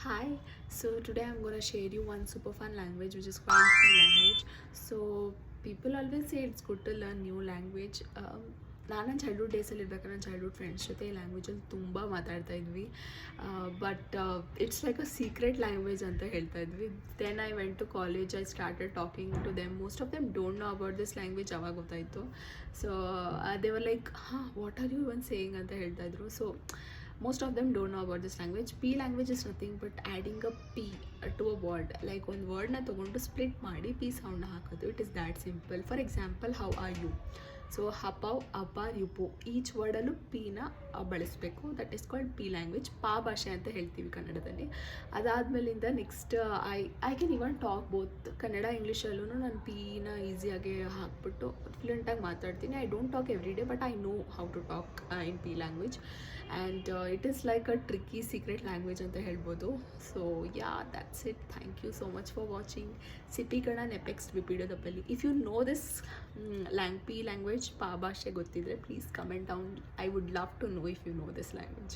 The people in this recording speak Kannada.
Hi, so today I'm gonna share you one super fun language which is called P language. So people always say it's good to learn new language. ನಾನು ನನ್ನ ಚೈಲ್ಡ್ಹುಡ್ ಡೇಸಲ್ಲಿ ಇರ್ಬೇಕಾದ್ರೆ ನನ್ನ ಚೈಲ್ಡ್ಹುಡ್ ಫ್ರೆಂಡ್ಸ್ ಜೊತೆ ಈ ಲ್ಯಾಂಗ್ವೇಜಲ್ಲಿ ತುಂಬ ಮಾತಾಡ್ತಾ ಇದ್ವಿ but it's like a secret language ಅಂತ ಹೇಳ್ತಾ ಇದ್ವಿ. Then I went to college, I started talking to them. Most of them don't know about this language ಅವಾಗ ಗೊತ್ತಾಯಿತು. So they were like what are you even saying ಅಂತ ಹೇಳ್ತಾ ಇದ್ರು. So most of them don't know about this language. P language is nothing but adding a P to a word. Like ಒಂದು ವರ್ಡ್ನ ತೊಗೊಂಡು ಸ್ಪ್ಲಿಟ್ ಮಾಡಿ P ಸೌಂಡ್ನ ಹಾಕೋದು. It is that simple. For example, how are you? So ಹಪಾವ್, ಅಪಾರ್, ಯುಪೋ, ಈಚ್ ವರ್ಡಲ್ಲೂ ಪಿನ ಬಳಸಬೇಕು. That is called P language. ಪಾ ಭಾಷೆ ಅಂತ ಹೇಳ್ತೀವಿ ಕನ್ನಡದಲ್ಲಿ. ಅದಾದಮೇಲಿಂದ next I can even talk both Kannada ಇಂಗ್ಲೀಷಲ್ಲೂ. ನಾನು ಪಿನ ಈಸಿಯಾಗಿ ಹಾಕ್ಬಿಟ್ಟು ಫ್ಲುಯೆಂಟಾಗಿ ಮಾತಾಡ್ತೀನಿ. I don't talk every day, but I know how to talk in P language. And it is like a tricky secret language ಅಂತ ಹೇಳ್ಬೋದು. So ya, that's it. Thank you so much for watching. ಸಿಪಿಗಣ ನೆಪೆಕ್ಸ್ಟ್ ವಿಡಿಯೋದಲ್ಲಿ. If you know this P language, ಪಾ ಭಾಷೆ ಗೊತ್ತಿದ್ರೆ please comment down. I would love to know if you know this language.